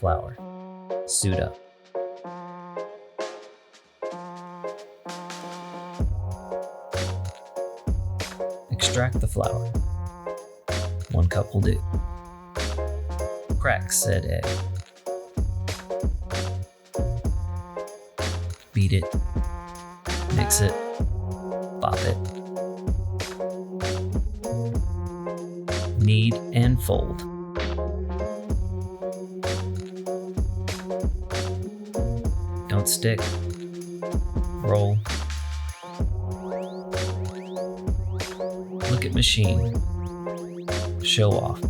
flour. Suit up. Extract the flour. 1 cup will do. Crack said egg. Beat it. Mix it. Bop it. Knead and fold. Don't stick. Roll. Look at machine. Show off.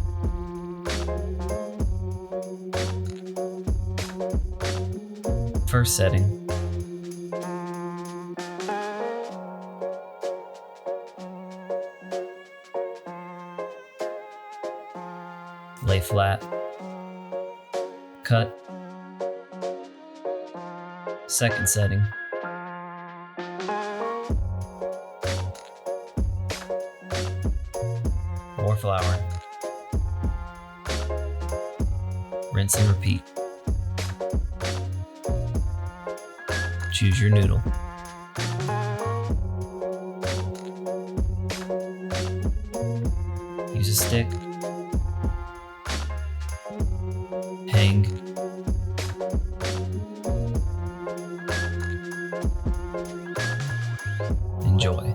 First setting. Lay flat. Cut. Second setting. More flour. Rinse and repeat. Choose your noodle. Use a stick. Hang. Enjoy.